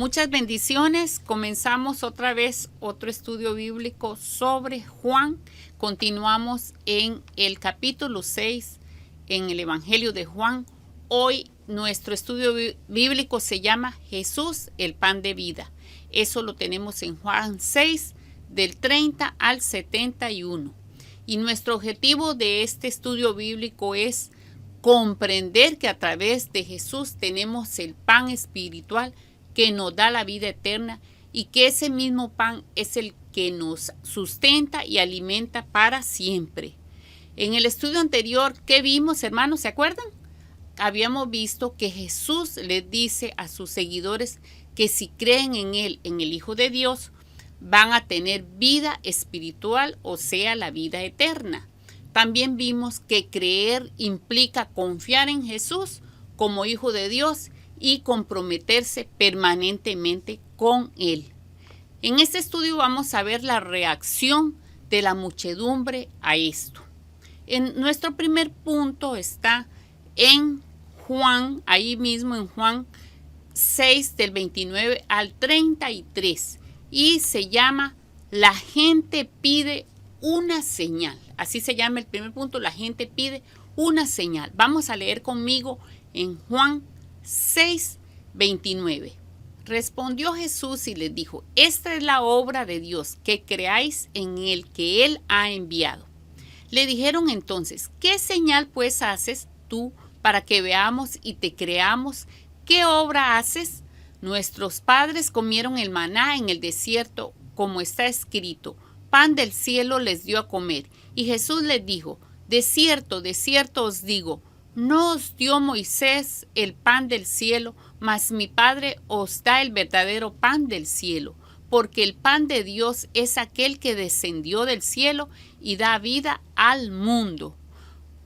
Muchas bendiciones. Comenzamos otra vez otro estudio bíblico sobre Juan. Continuamos en el capítulo 6 en el Evangelio de Juan. Hoy nuestro estudio bíblico se llama Jesús, el pan de vida. Eso lo tenemos en Juan 6, del 30 al 71. Y nuestro objetivo de este estudio bíblico es comprender que a través de Jesús tenemos el pan espiritual que nos da la vida eterna y que ese mismo pan es el que nos sustenta y alimenta para siempre. En el estudio anterior, ¿qué vimos, hermanos? ¿Se acuerdan? Habíamos visto que Jesús les dice a sus seguidores que si creen en Él, en el Hijo de Dios, van a tener vida espiritual, o sea, la vida eterna. También vimos que creer implica confiar en Jesús como Hijo de Dios y comprometerse permanentemente con Él. En este estudio vamos a ver la reacción de la muchedumbre a esto. En nuestro primer punto está en Juan, ahí mismo en Juan 6 del 29 al 33 y se llama La gente pide una señal. Así se llama el primer punto, la gente pide una señal. Vamos a leer conmigo en Juan 6:29. Respondió Jesús y les dijo: esta es la obra de Dios, que creáis en el que Él ha enviado. Le dijeron entonces: ¿qué señal pues haces tú para que veamos y te creamos? ¿Qué obra haces? Nuestros padres comieron el maná en el desierto, como está escrito: pan del cielo les dio a comer. Y Jesús les dijo: de cierto os digo, no os dio Moisés el pan del cielo, mas mi Padre os da el verdadero pan del cielo, porque el pan de Dios es aquel que descendió del cielo y da vida al mundo.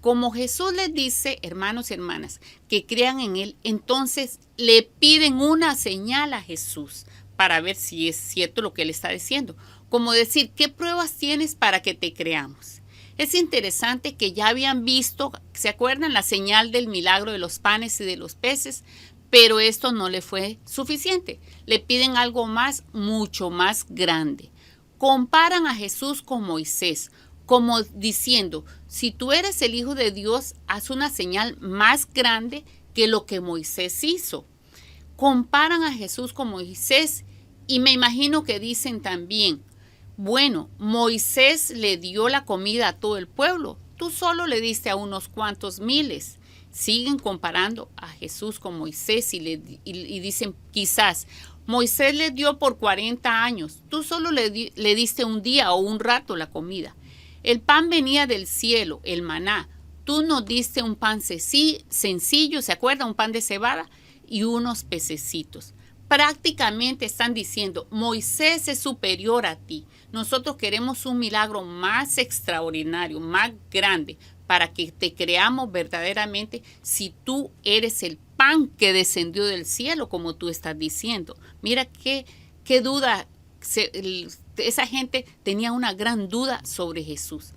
Como Jesús les dice, hermanos y hermanas, que crean en Él, entonces le piden una señal a Jesús para ver si es cierto lo que Él está diciendo. Como decir, ¿qué pruebas tienes para que te creamos? Es interesante que ya habían visto, ¿se acuerdan? La señal del milagro de los panes y de los peces, pero esto no le fue suficiente. Le piden algo más, mucho más grande. Comparan a Jesús con Moisés, como diciendo: si tú eres el Hijo de Dios, haz una señal más grande que lo que Moisés hizo. Comparan a Jesús con Moisés y me imagino que dicen también: bueno, Moisés le dio la comida a todo el pueblo, tú solo le diste a unos cuantos miles. Siguen comparando a Jesús con Moisés y dicen quizás: Moisés le dio por 40 años, tú solo le diste un día o un rato la comida. El pan venía del cielo, el maná, tú nos diste un pan sencillo, ¿se acuerda? Un pan de cebada y unos pececitos. Prácticamente están diciendo: Moisés es superior a ti. Nosotros queremos un milagro más extraordinario, más grande, para que te creamos verdaderamente si tú eres el pan que descendió del cielo, como tú estás diciendo. Mira qué duda. Esa gente tenía una gran duda sobre Jesús.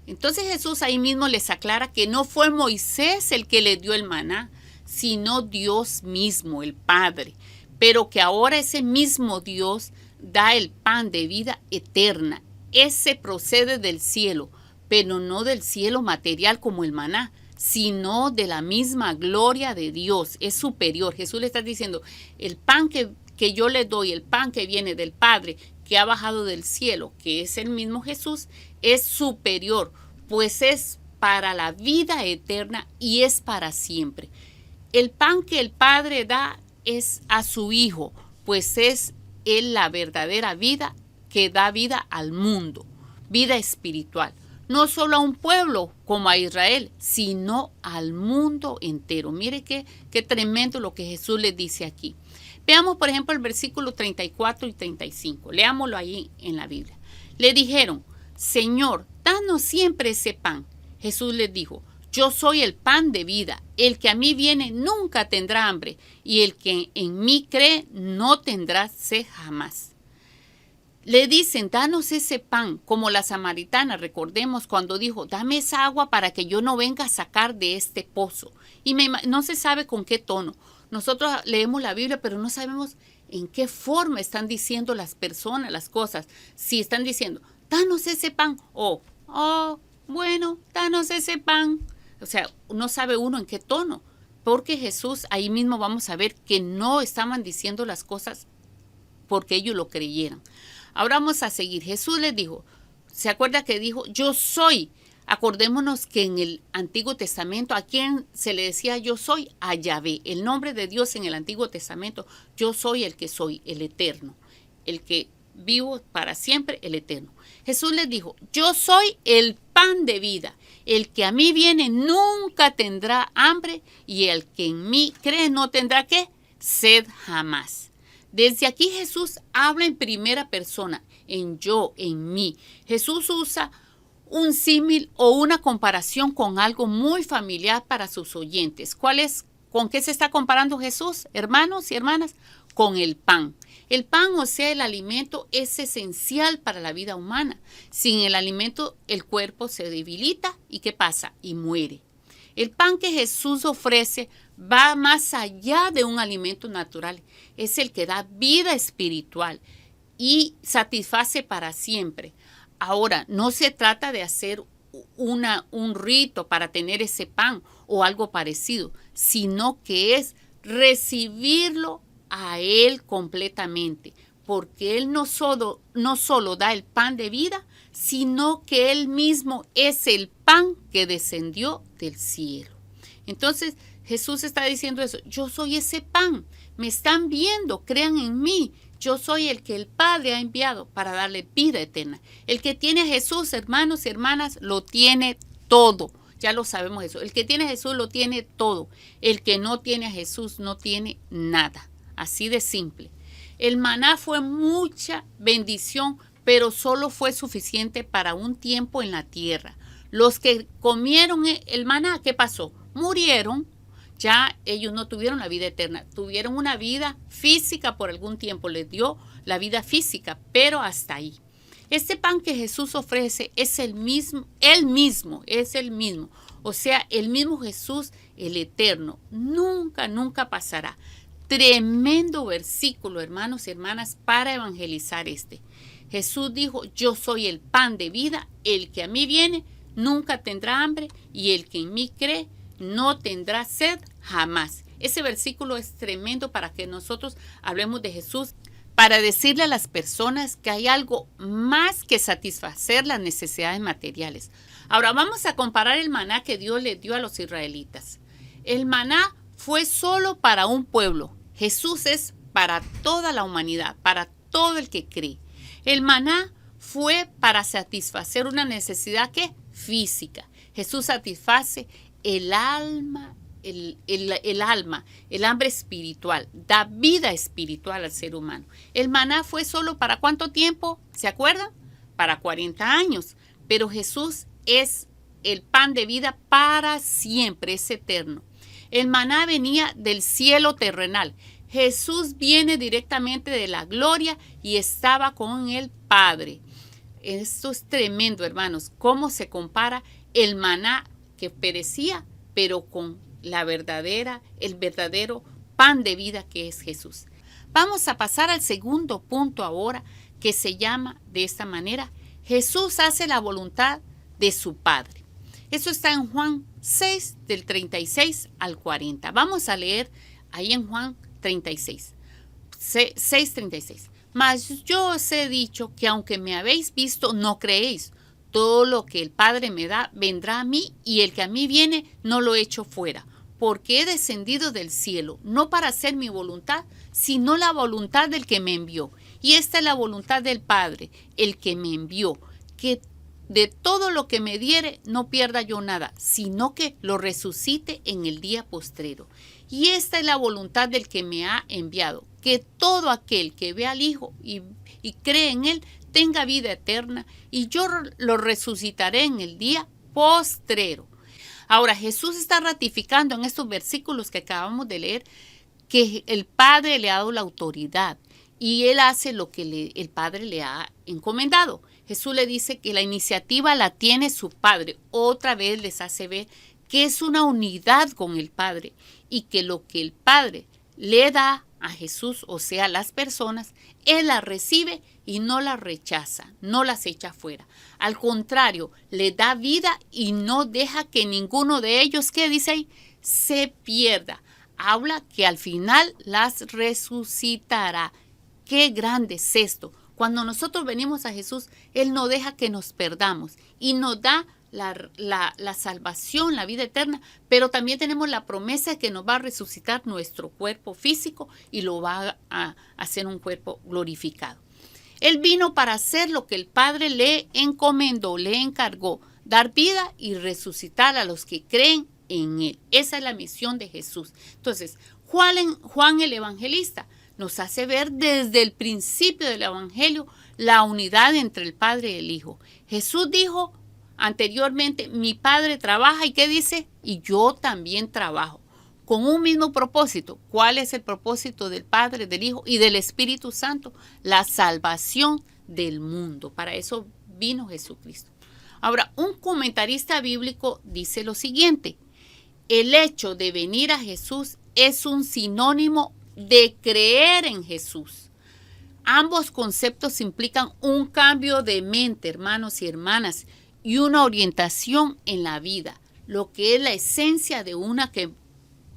Entonces Jesús ahí mismo les aclara que no fue Moisés el que le dio el maná, sino Dios mismo, el Padre. Pero que ahora ese mismo Dios da el pan de vida eterna. Ese procede del cielo, pero no del cielo material como el maná, sino de la misma gloria de Dios. Es superior. Jesús le está diciendo: el pan que yo le doy, el pan que viene del Padre, que ha bajado del cielo, que es el mismo Jesús, es superior, pues es para la vida eterna y es para siempre. El pan que el Padre da es a su Hijo, pues es Él la verdadera vida que da vida al mundo, vida espiritual. No solo a un pueblo como a Israel, sino al mundo entero. Mire qué tremendo lo que Jesús les dice aquí. Veamos, por ejemplo, el versículo 34 y 35. Leámoslo ahí en la Biblia. Le dijeron: Señor, danos siempre ese pan. Jesús les dijo: yo soy el pan de vida. El que a mí viene nunca tendrá hambre, y el que en mí cree no tendrá sed jamás. Le dicen: danos ese pan, como la samaritana, recordemos cuando dijo: dame esa agua para que yo no venga a sacar de este pozo. Y no se sabe con qué tono. Nosotros leemos la Biblia, pero no sabemos en qué forma están diciendo las personas las cosas. Si están diciendo, danos ese pan, o, bueno, danos ese pan. O sea, no sabe uno en qué tono, porque Jesús, ahí mismo vamos a ver que no estaban diciendo las cosas porque ellos lo creyeran. Ahora vamos a seguir. Jesús les dijo, ¿se acuerda que dijo, yo soy? Acordémonos que en el Antiguo Testamento, ¿a quién se le decía yo soy? A Yahvé. El nombre de Dios en el Antiguo Testamento, yo soy el que soy, el eterno, el que vivo para siempre, el eterno. Jesús les dijo, yo soy el pan de vida. El que a mí viene nunca tendrá hambre y el que en mí cree no tendrá ¿qué? Sed jamás. Desde aquí Jesús habla en primera persona, en yo, en mí. Jesús usa un símil o una comparación con algo muy familiar para sus oyentes. ¿Con qué se está comparando Jesús, hermanos y hermanas? Con el pan. El pan, o sea, el alimento, es esencial para la vida humana. Sin el alimento, el cuerpo se debilita y ¿qué pasa? Y muere. El pan que Jesús ofrece va más allá de un alimento natural. Es el que da vida espiritual y satisface para siempre. Ahora, no se trata de hacer un rito para tener ese pan o algo parecido, sino que es recibirlo a Él completamente, porque Él no solo da el pan de vida, sino que Él mismo es el pan que descendió del cielo. Entonces, Jesús está diciendo eso, yo soy ese pan, me están viendo, crean en mí. Yo soy el que el Padre ha enviado para darle vida eterna. El que tiene a Jesús, hermanos y hermanas, lo tiene todo. Ya lo sabemos eso. El que tiene a Jesús lo tiene todo. El que no tiene a Jesús no tiene nada. Así de simple. El maná fue mucha bendición, pero solo fue suficiente para un tiempo en la tierra. Los que comieron el maná, ¿qué pasó? Murieron. Ya ellos no tuvieron la vida eterna, tuvieron una vida física por algún tiempo, les dio la vida física, pero hasta ahí. Este pan que Jesús ofrece es el mismo, o sea, el mismo Jesús, el eterno, nunca pasará. Tremendo versículo, hermanos y hermanas, para evangelizar este. Jesús dijo, yo soy el pan de vida, el que a mí viene nunca tendrá hambre y el que en mí cree no tendrá sed jamás. Ese versículo es tremendo para que nosotros hablemos de Jesús, para decirle a las personas que hay algo más que satisfacer las necesidades materiales. Ahora vamos a comparar el maná que Dios le dio a los israelitas. El maná fue solo para un pueblo. Jesús es para toda la humanidad, para todo el que cree. El maná fue para satisfacer una necesidad que física. Jesús satisface el alma, el hambre espiritual, da vida espiritual al ser humano. El maná fue solo para ¿cuánto tiempo? ¿Se acuerdan? Para 40 años. Pero Jesús es el pan de vida para siempre, es eterno. El maná venía del cielo terrenal. Jesús viene directamente de la gloria y estaba con el Padre. Esto es tremendo, hermanos, cómo se compara el maná que perecía, pero con el verdadero pan de vida que es Jesús. Vamos a pasar al segundo punto ahora, que se llama de esta manera: Jesús hace la voluntad de su Padre. Eso está en Juan 6, del 36 al 40. Vamos a leer ahí en Juan 36, 6:36. Mas yo os he dicho que aunque me habéis visto, no creéis. Todo lo que el Padre me da vendrá a mí, y el que a mí viene no lo echo fuera, porque he descendido del cielo, no para hacer mi voluntad, sino la voluntad del que me envió. Y esta es la voluntad del Padre, el que me envió, que de todo lo que me diere no pierda yo nada, sino que lo resucite en el día postrero. Y esta es la voluntad del que me ha enviado, que todo aquel que ve al Hijo y cree en Él tenga vida eterna, y yo lo resucitaré en el día postrero. Ahora, Jesús está ratificando en estos versículos que acabamos de leer que el Padre le ha dado la autoridad y Él hace lo que el Padre le ha encomendado. Jesús le dice que la iniciativa la tiene su Padre. Otra vez les hace ver que es una unidad con el Padre y que lo que el Padre le da a Jesús, o sea, las personas, Él las recibe y no las rechaza, no las echa fuera. Al contrario, le da vida y no deja que ninguno de ellos, ¿qué dice ahí?, se pierda. Habla que al final las resucitará. ¡Qué grande es esto! Cuando nosotros venimos a Jesús, Él no deja que nos perdamos y nos da la salvación, la vida eterna, pero también tenemos la promesa de que nos va a resucitar nuestro cuerpo físico y lo va a hacer un cuerpo glorificado. Él vino para hacer lo que el Padre le encomendó, le encargó, dar vida y resucitar a los que creen en Él. Esa es la misión de Jesús. Entonces, Juan el Evangelista nos hace ver desde el principio del Evangelio la unidad entre el Padre y el Hijo. Jesús dijo anteriormente, mi Padre trabaja, ¿y qué dice? Y yo también trabajo, con un mismo propósito. ¿Cuál es el propósito del Padre, del Hijo y del Espíritu Santo? La salvación del mundo. Para eso vino Jesucristo. Ahora, un comentarista bíblico dice lo siguiente: el hecho de venir a Jesús es un sinónimo de creer en Jesús. Ambos conceptos implican un cambio de mente, hermanos y hermanas, y una orientación en la vida, lo que es la esencia de una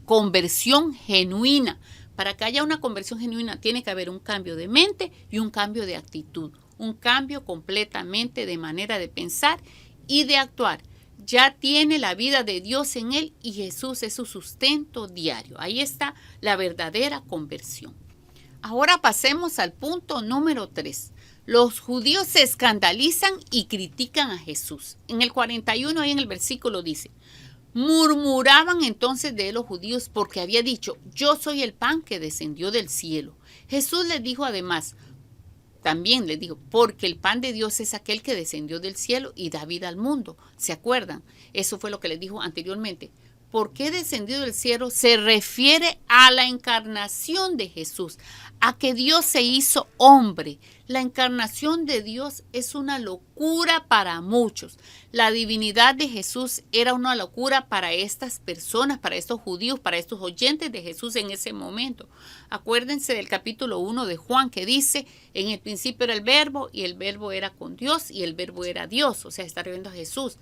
conversión genuina. Para que haya una conversión genuina tiene que haber un cambio de mente y un cambio de actitud, un cambio completamente de manera de pensar y de actuar. Ya tiene la vida de Dios en él y Jesús es su sustento diario. Ahí está la verdadera conversión. Ahora pasemos al punto número 3. Los judíos se escandalizan y critican a Jesús. En el 41, ahí en el versículo dice: murmuraban entonces de él los judíos porque había dicho, yo soy el pan que descendió del cielo. Jesús les dijo además, también les dijo, porque el pan de Dios es aquel que descendió del cielo y da vida al mundo. ¿Se acuerdan? Eso fue lo que les dijo anteriormente. ¿Por qué descendido del cielo? Se refiere a la encarnación de Jesús, a que Dios se hizo hombre. La encarnación de Dios es una locura para muchos. La divinidad de Jesús era una locura para estas personas, para estos judíos, para estos oyentes de Jesús en ese momento. Acuérdense del capítulo 1 de Juan que dice, en el principio era el verbo y el verbo era con Dios y el verbo era Dios, o sea, está refiriendo a Jesús.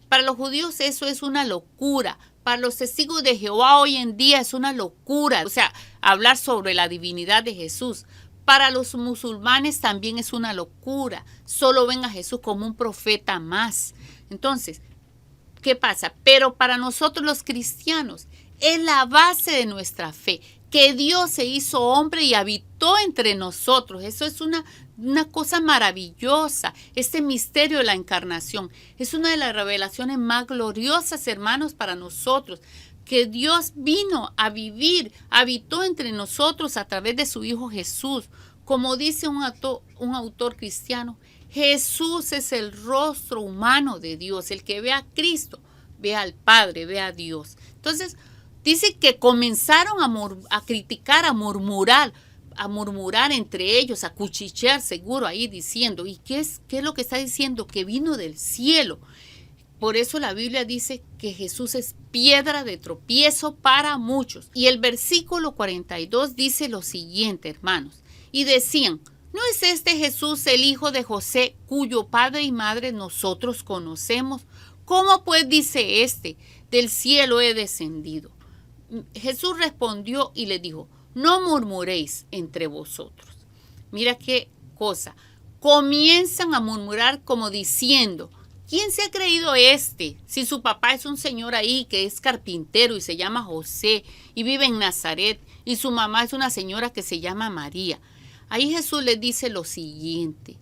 Para los judíos eso es una locura. Para los testigos de Jehová hoy en día es una locura. O sea, hablar sobre la divinidad de Jesús. Para los musulmanes también es una locura. Solo ven a Jesús como un profeta más. Entonces, ¿qué pasa? Pero para nosotros los cristianos es la base de nuestra fe. Que Dios se hizo hombre y habitó entre nosotros. Eso es una cosa maravillosa. Este misterio de la encarnación es una de las revelaciones más gloriosas, hermanos, para nosotros. Que Dios vino a vivir, habitó entre nosotros a través de su Hijo Jesús. Como dice un autor cristiano, Jesús es el rostro humano de Dios. El que ve a Cristo, ve al Padre, ve a Dios. Entonces, dice que comenzaron a criticar, a murmurar entre ellos, a cuchichear seguro ahí diciendo, ¿y qué es lo que está diciendo? Que vino del cielo. Por eso la Biblia dice que Jesús es piedra de tropiezo para muchos. Y el versículo 42 dice lo siguiente, hermanos. Y decían, ¿no es este Jesús el hijo de José, cuyo padre y madre nosotros conocemos? ¿Cómo pues dice este, del cielo he descendido? Jesús respondió y le dijo, no murmuréis entre vosotros. Mira qué cosa. Comienzan a murmurar como diciendo, ¿quién se ha creído este? Si su papá es un señor ahí que es carpintero y se llama José y vive en Nazaret y su mamá es una señora que se llama María. Ahí Jesús les dice lo siguiente.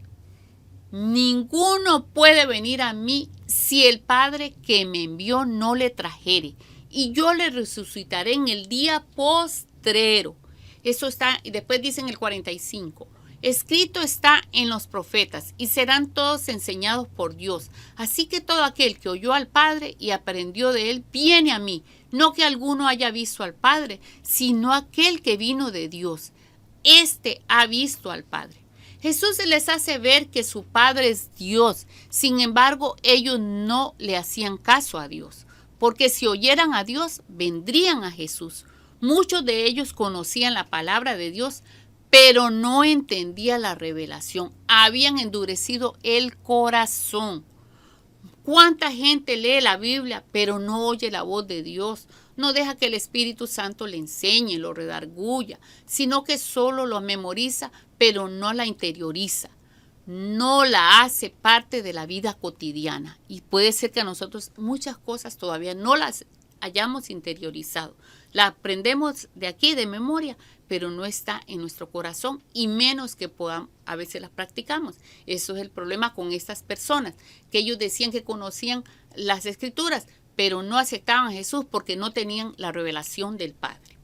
Ninguno puede venir a mí si el Padre que me envió no le trajere. Y yo le resucitaré en el día postrero. Eso está, y después dice en el 45. Escrito está en los profetas, y serán todos enseñados por Dios. Así que todo aquel que oyó al Padre y aprendió de él, viene a mí. No que alguno haya visto al Padre, sino aquel que vino de Dios. Este ha visto al Padre. Jesús les hace ver que su Padre es Dios. Sin embargo, ellos no le hacían caso a Dios. Porque si oyeran a Dios, vendrían a Jesús. Muchos de ellos conocían la palabra de Dios, pero no entendían la revelación. Habían endurecido el corazón. ¿Cuánta gente lee la Biblia, pero no oye la voz de Dios? No deja que el Espíritu Santo le enseñe, lo redarguya, sino que solo lo memoriza, pero no la interioriza. No la hace parte de la vida cotidiana. Y puede ser que a nosotros muchas cosas todavía no las hayamos interiorizado. La aprendemos de aquí, de memoria, pero no está en nuestro corazón y menos que podamos, a veces las practicamos. Eso es el problema con estas personas, que ellos decían que conocían las Escrituras, pero no aceptaban a Jesús porque no tenían la revelación del Padre.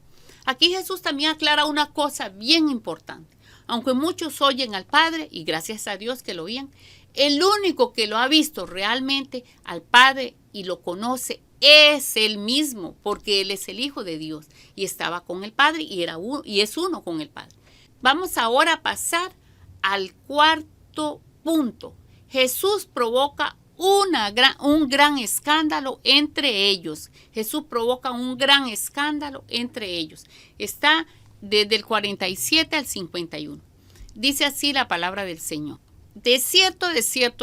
Aquí Jesús también aclara una cosa bien importante. Aunque muchos oyen al Padre, y gracias a Dios que lo oían, el único que lo ha visto realmente al Padre y lo conoce es Él mismo, porque Él es el Hijo de Dios y estaba con el Padre y es uno con el Padre. Vamos ahora a pasar al cuarto punto. Jesús provoca un gran escándalo entre ellos. Jesús provoca un gran escándalo entre ellos. Está desde el 47 al 51. Dice así la palabra del Señor. De cierto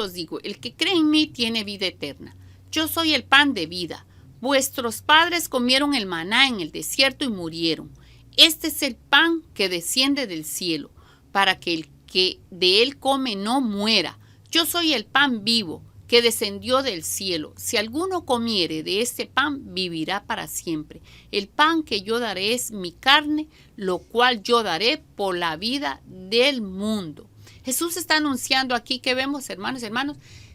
os digo, el que cree en mí tiene vida eterna. Yo soy el pan de vida. Vuestros padres comieron el maná en el desierto y murieron. Este es el pan que desciende del cielo, para que el que de él come no muera. Yo soy el pan vivo, que descendió del cielo. Si alguno comiere de este pan, vivirá para siempre. El pan que yo daré es mi carne, lo cual yo daré por la vida del mundo. Jesús está anunciando aquí que vemos, hermanos,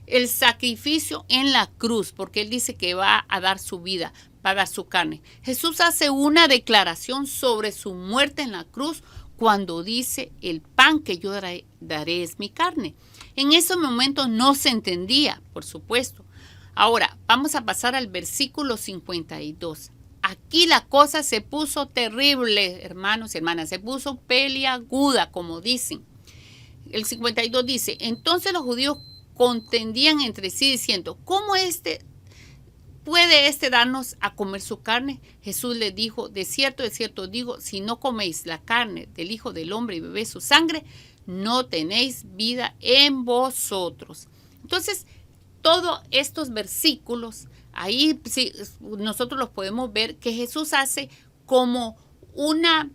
el sacrificio en la cruz, porque Él dice que va a dar su vida, va a dar su carne. Jesús hace una declaración sobre su muerte en la cruz cuando dice, el pan que yo daré es mi carne. En ese momento no se entendía, por supuesto. Ahora, vamos a pasar al versículo 52. Aquí la cosa se puso terrible, hermanos y hermanas, se puso peliaguda, como dicen. El 52 dice, entonces los judíos contendían entre sí diciendo, ¿cómo puede darnos a comer su carne? Jesús les dijo, de cierto digo, si no coméis la carne del Hijo del Hombre y bebéis su sangre, no tenéis vida en vosotros. Entonces, todos estos versículos, ahí sí, nosotros los podemos ver que Jesús hace como una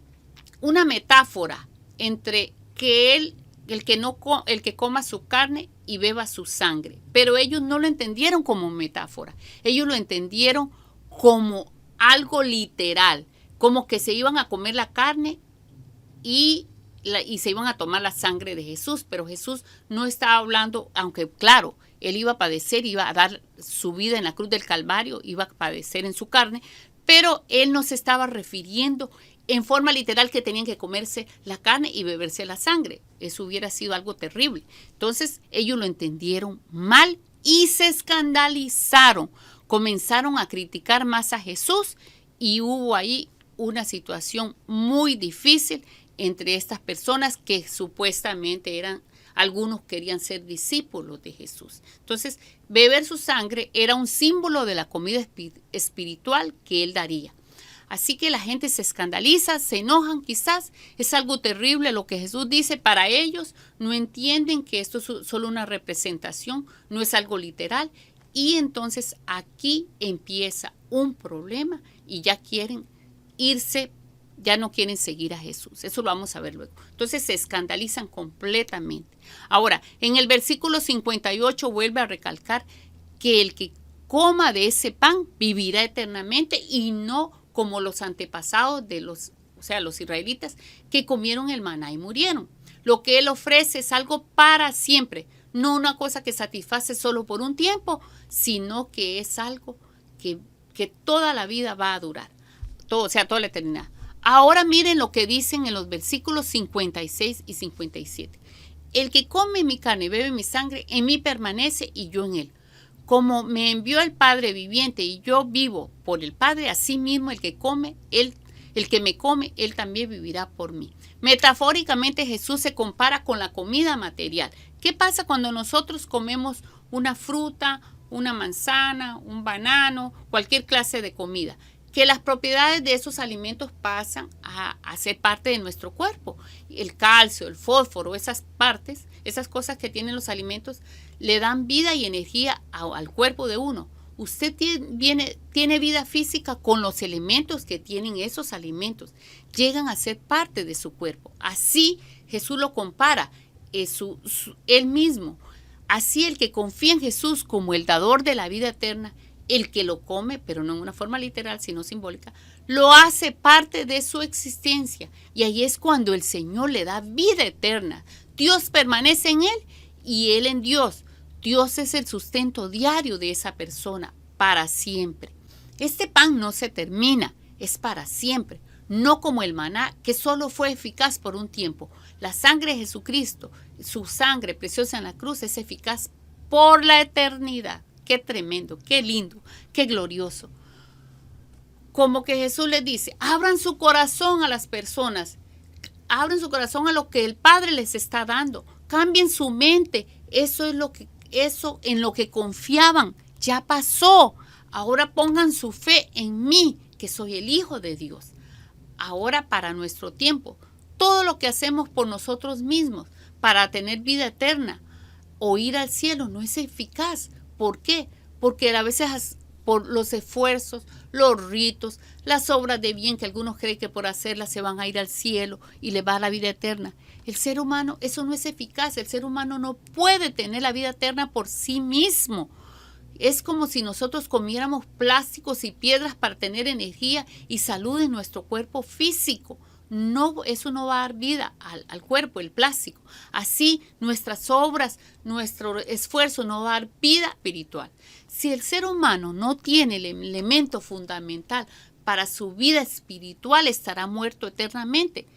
metáfora entre que el que coma su carne y beba su sangre. Pero ellos no lo entendieron como metáfora. Ellos lo entendieron como algo literal, como que se iban a comer la carne y se iban a tomar la sangre de Jesús. Pero Jesús no estaba hablando, aunque claro, Él iba a padecer, iba a dar su vida en la cruz del Calvario, iba a padecer en su carne, pero Él no se estaba refiriendo en forma literal que tenían que comerse la carne y beberse la sangre. Eso hubiera sido algo terrible. Entonces ellos lo entendieron mal y se escandalizaron. Comenzaron a criticar más a Jesús y hubo ahí una situación muy difícil entre estas personas que supuestamente algunos querían ser discípulos de Jesús. Entonces, beber su sangre era un símbolo de la comida espiritual que Él daría. Así que la gente se escandaliza, se enojan quizás. Es algo terrible lo que Jesús dice. Para ellos no entienden que esto es solo una representación, no es algo literal. Y entonces aquí empieza un problema y ya quieren irse, ya no quieren seguir a Jesús. Eso lo vamos a ver luego. Entonces se escandalizan completamente. Ahora, en el versículo 58 vuelve a recalcar que el que coma de ese pan vivirá eternamente y no como los antepasados de los israelitas que comieron el maná y murieron. Lo que Él ofrece es algo para siempre, no una cosa que satisface solo por un tiempo, sino que es algo que toda la vida va a durar, toda la eternidad. Ahora miren lo que dicen en los versículos 56 y 57. El que come mi carne y bebe mi sangre, en mí permanece y yo en él. Como me envió el Padre viviente y yo vivo por el Padre, así mismo el que me come, él también vivirá por mí. Metafóricamente Jesús se compara con la comida material. ¿Qué pasa cuando nosotros comemos una fruta, una manzana, un banano, cualquier clase de comida? que las propiedades de esos alimentos pasan a ser parte de nuestro cuerpo. El calcio, el fósforo, esas partes, esas cosas que tienen los alimentos, le dan vida y energía al cuerpo de uno. Usted tiene vida física con los elementos que tienen esos alimentos. Llegan a ser parte de su cuerpo. Así Jesús lo compara, él mismo. Así el que confía en Jesús como el dador de la vida eterna, el que lo come, pero no en una forma literal, sino simbólica, lo hace parte de su existencia. Y ahí es cuando el Señor le da vida eterna. Dios permanece en él y él en Dios. Dios es el sustento diario de esa persona para siempre. Este pan no se termina, es para siempre. No como el maná, que solo fue eficaz por un tiempo. La sangre de Jesucristo, su sangre preciosa en la cruz, es eficaz por la eternidad. Qué tremendo, qué lindo, qué glorioso. Como que Jesús les dice, abran su corazón a las personas, abran su corazón a lo que el Padre les está dando, cambien su mente. Eso en lo que confiaban ya pasó. Ahora pongan su fe en mí, que soy el Hijo de Dios. Ahora para nuestro tiempo, todo lo que hacemos por nosotros mismos para tener vida eterna o ir al cielo no es eficaz. ¿Por qué? Porque a veces por los esfuerzos, los ritos, las obras de bien que algunos creen que por hacerlas se van a ir al cielo y les va a la vida eterna. El ser humano, eso no es eficaz. El ser humano no puede tener la vida eterna por sí mismo. Es como si nosotros comiéramos plásticos y piedras para tener energía y salud en nuestro cuerpo físico. No, eso no va a dar vida al cuerpo, el plástico. Así nuestras obras, nuestro esfuerzo no va a dar vida espiritual. Si el ser humano no tiene el elemento fundamental para su vida espiritual, estará muerto eternamente.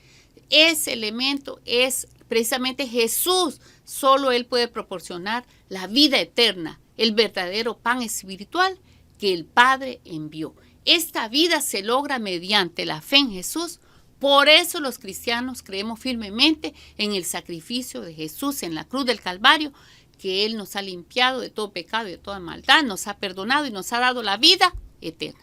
Ese elemento es precisamente Jesús. Solo Él puede proporcionar la vida eterna, el verdadero pan espiritual que el Padre envió. Esta vida se logra mediante la fe en Jesús. Por eso los cristianos creemos firmemente en el sacrificio de Jesús en la cruz del Calvario, que Él nos ha limpiado de todo pecado y de toda maldad, nos ha perdonado y nos ha dado la vida eterna.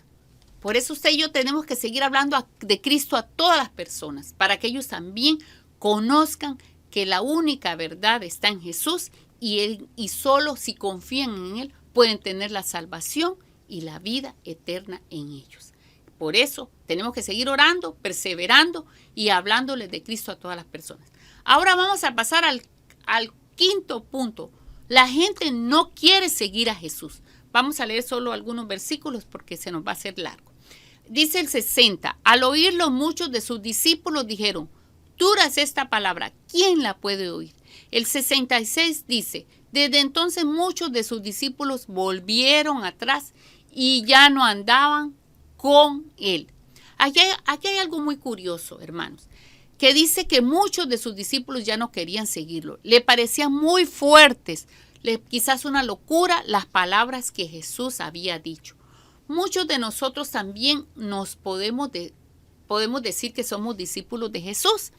Por eso usted y yo tenemos que seguir hablando de Cristo a todas las personas, para que ellos también conozcan que la única verdad está en Jesús y solo si confían en Él pueden tener la salvación y la vida eterna en ellos. Por eso tenemos que seguir orando, perseverando y hablándoles de Cristo a todas las personas. Ahora vamos a pasar al quinto punto. La gente no quiere seguir a Jesús. Vamos a leer solo algunos versículos porque se nos va a hacer largo. Dice el 60, al oírlo muchos de sus discípulos dijeron, dura es esta palabra, ¿quién la puede oír? El 66 dice, desde entonces muchos de sus discípulos volvieron atrás y ya no andaban con él. Aquí hay algo muy curioso, hermanos, que dice que muchos de sus discípulos ya no querían seguirlo. Le parecían muy fuertes, quizás una locura, las palabras que Jesús había dicho. Muchos de nosotros también nos podemos decir que somos discípulos de Jesús,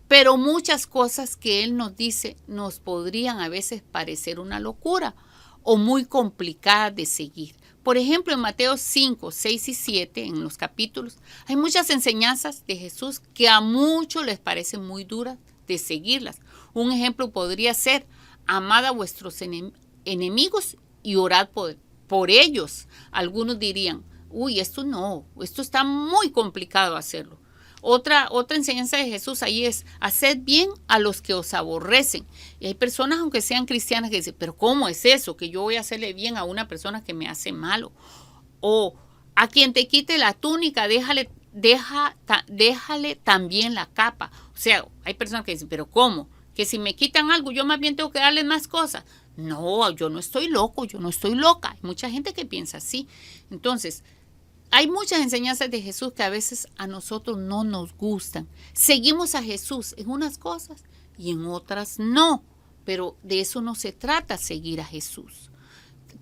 pero muchas cosas que Él nos dice nos podrían a veces parecer una locura o muy complicadas de seguir. Por ejemplo, en Mateo 5, 6 y 7, en los capítulos, hay muchas enseñanzas de Jesús que a muchos les parecen muy duras de seguirlas. Un ejemplo podría ser, amad a vuestros enemigos y orad por ellos. Algunos dirían, uy, esto está muy complicado hacerlo. Otra enseñanza de Jesús ahí es, haced bien a los que os aborrecen. Y hay personas, aunque sean cristianas, que dicen, pero ¿cómo es eso? Que yo voy a hacerle bien a una persona que me hace malo. O a quien te quite la túnica, déjale también la capa. O sea, hay personas que dicen, pero ¿cómo? Que si me quitan algo, yo más bien tengo que darles más cosas. No, yo no estoy loco, yo no estoy loca. Hay mucha gente que piensa así. Entonces, hay muchas enseñanzas de Jesús que a veces a nosotros no nos gustan. Seguimos a Jesús en unas cosas y en otras no. Pero de eso no se trata seguir a Jesús.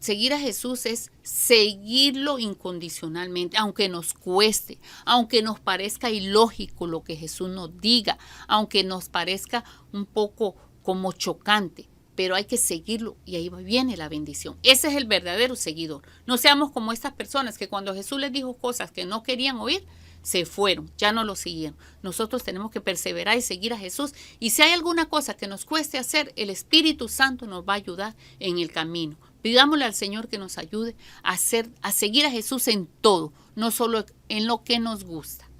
Seguir a Jesús es seguirlo incondicionalmente, aunque nos cueste, aunque nos parezca ilógico lo que Jesús nos diga, aunque nos parezca un poco como chocante. pero hay que seguirlo y ahí viene la bendición. Ese es el verdadero seguidor. No seamos como estas personas que cuando Jesús les dijo cosas que no querían oír, se fueron, ya no lo siguieron. Nosotros tenemos que perseverar y seguir a Jesús. Y si hay alguna cosa que nos cueste hacer, el Espíritu Santo nos va a ayudar en el camino. Pidámosle al Señor que nos ayude a seguir a Jesús en todo, no solo en lo que nos gusta.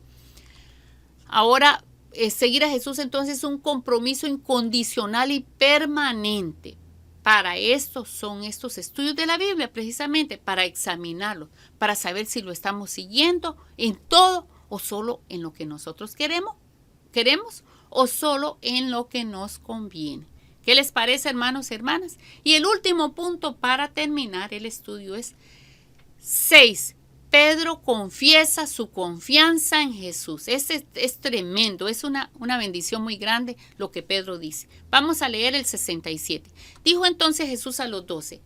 Ahora, seguir a Jesús entonces es un compromiso incondicional y permanente. Para esto son estos estudios de la Biblia, precisamente para examinarlo, para saber si lo estamos siguiendo en todo o solo en lo que nosotros queremos o solo en lo que nos conviene. ¿Qué les parece, hermanos y hermanas? Y el último punto para terminar el estudio es 6. Pedro confiesa su confianza en Jesús. Es tremendo, es una bendición muy grande lo que Pedro dice. Vamos a leer el 67. Dijo entonces Jesús a los 12,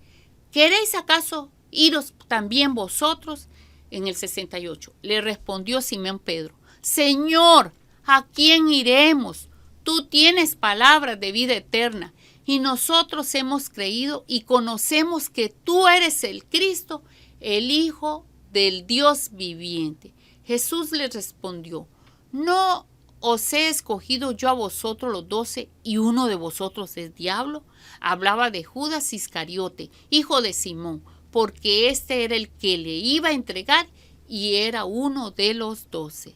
¿queréis acaso iros también vosotros? En el 68 le respondió Simón Pedro, Señor, ¿a quién iremos? Tú tienes palabras de vida eterna y nosotros hemos creído y conocemos que tú eres el Cristo, el Hijo del Dios viviente. Jesús le respondió, ¿no os he escogido yo a vosotros los 12 y uno de vosotros es diablo? Hablaba de Judas Iscariote, hijo de Simón, porque este era el que le iba a entregar y era uno de los 12.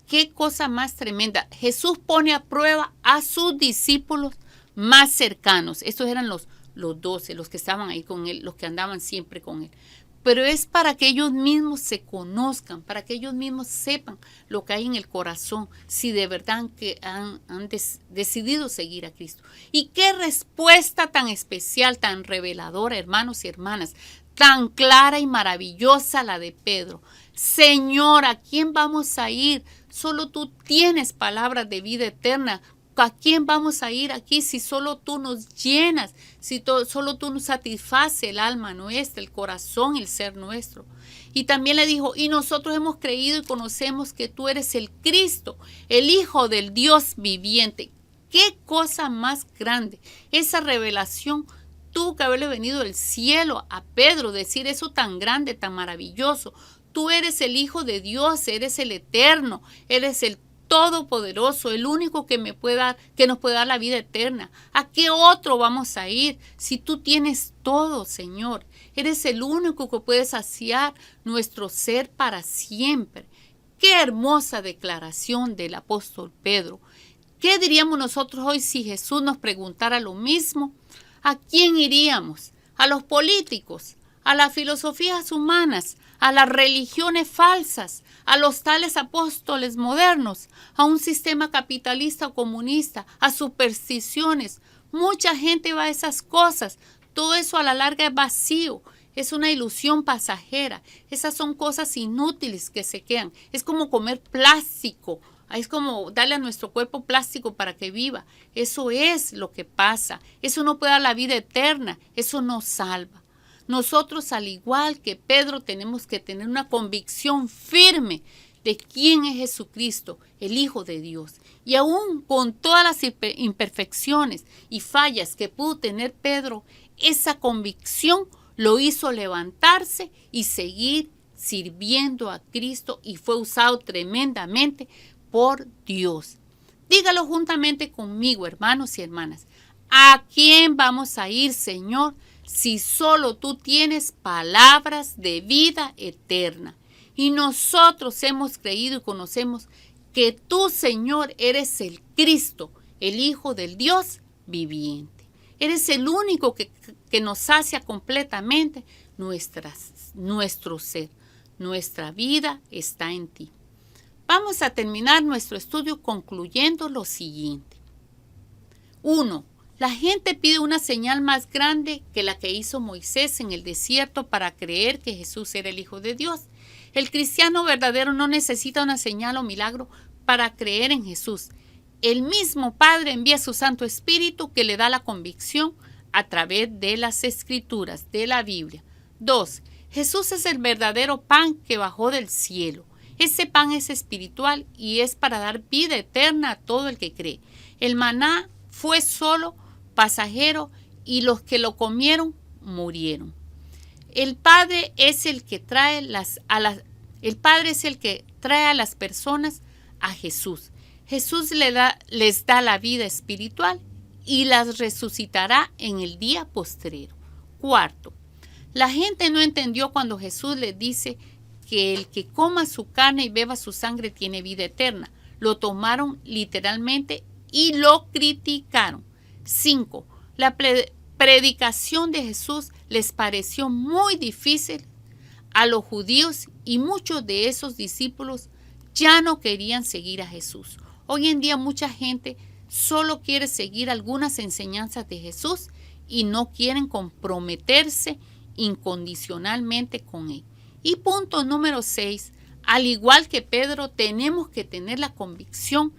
Qué cosa más tremenda. Jesús pone a prueba a sus discípulos más cercanos. Estos eran los 12, los que estaban ahí con él, los que andaban siempre con él. Pero es para que ellos mismos se conozcan, para que ellos mismos sepan lo que hay en el corazón, si de verdad que han decidido seguir a Cristo. Y qué respuesta tan especial, tan reveladora, hermanos y hermanas, tan clara y maravillosa la de Pedro. Señor, ¿a quién vamos a ir? Solo tú tienes palabras de vida eterna. ¿A quién vamos a ir aquí si solo tú nos llenas, si solo tú nos satisface el alma nuestra, el corazón, el ser nuestro? Y también le dijo, y nosotros hemos creído y conocemos que tú eres el Cristo, el Hijo del Dios viviente. ¡Qué cosa más grande! Esa revelación tuvo que haberle venido del cielo a Pedro, decir eso tan grande, tan maravilloso. Tú eres el Hijo de Dios, eres el Eterno, eres el Todopoderoso, el único que nos puede dar la vida eterna. ¿A qué otro vamos a ir si tú tienes todo, Señor? Eres el único que puede saciar nuestro ser para siempre. Qué hermosa declaración del apóstol Pedro. ¿Qué diríamos nosotros hoy si Jesús nos preguntara lo mismo? ¿A quién iríamos? ¿A los políticos? ¿A las filosofías humanas? ¿A las religiones falsas? ¿A los tales apóstoles modernos? ¿A un sistema capitalista o comunista? ¿A supersticiones? Mucha gente va a esas cosas. Todo eso a la larga es vacío. Es una ilusión pasajera. Esas son cosas inútiles que se quedan. Es como comer plástico. Es como darle a nuestro cuerpo plástico para que viva. Eso es lo que pasa. Eso no puede dar la vida eterna. Eso no salva. Nosotros, al igual que Pedro, tenemos que tener una convicción firme de quién es Jesucristo, el Hijo de Dios. Y aún con todas las imperfecciones y fallas que pudo tener Pedro, esa convicción lo hizo levantarse y seguir sirviendo a Cristo y fue usado tremendamente por Dios. Dígalo juntamente conmigo, hermanos y hermanas. ¿A quién vamos a ir, Señor, si solo tú tienes palabras de vida eterna? Y nosotros hemos creído y conocemos que tú, Señor, eres el Cristo, el Hijo del Dios viviente. Eres el único que nos sacia completamente nuestro ser. Nuestra vida está en ti. Vamos a terminar nuestro estudio concluyendo lo siguiente. 1. La gente pide una señal más grande que la que hizo Moisés en el desierto para creer que Jesús era el Hijo de Dios. El cristiano verdadero no necesita una señal o milagro para creer en Jesús. El mismo Padre envía su Santo Espíritu que le da la convicción a través de las Escrituras, de la Biblia. 2. Jesús es el verdadero pan que bajó del cielo. Ese pan es espiritual y es para dar vida eterna a todo el que cree. El maná fue solo pasajero, y los que lo comieron murieron. El Padre es el que trae a las personas a Jesús. Jesús les da la vida espiritual y las resucitará en el día postrero. Cuarto, la gente no entendió cuando Jesús les dice que el que coma su carne y beba su sangre tiene vida eterna. Lo tomaron literalmente y lo criticaron. 5. La predicación de Jesús les pareció muy difícil a los judíos y muchos de esos discípulos ya no querían seguir a Jesús. Hoy en día mucha gente solo quiere seguir algunas enseñanzas de Jesús y no quieren comprometerse incondicionalmente con Él. Y punto número 6, al igual que Pedro, tenemos que tener la convicción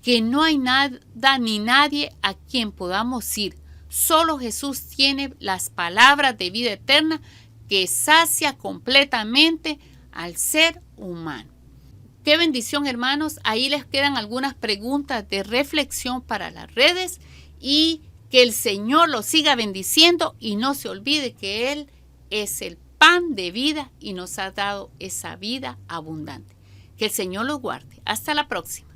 que no hay nada ni nadie a quien podamos ir. Solo Jesús tiene las palabras de vida eterna que sacia completamente al ser humano. Qué bendición, hermanos. Ahí les quedan algunas preguntas de reflexión para las redes y que el Señor los siga bendiciendo y no se olvide que Él es el pan de vida y nos ha dado esa vida abundante. Que el Señor los guarde. Hasta la próxima.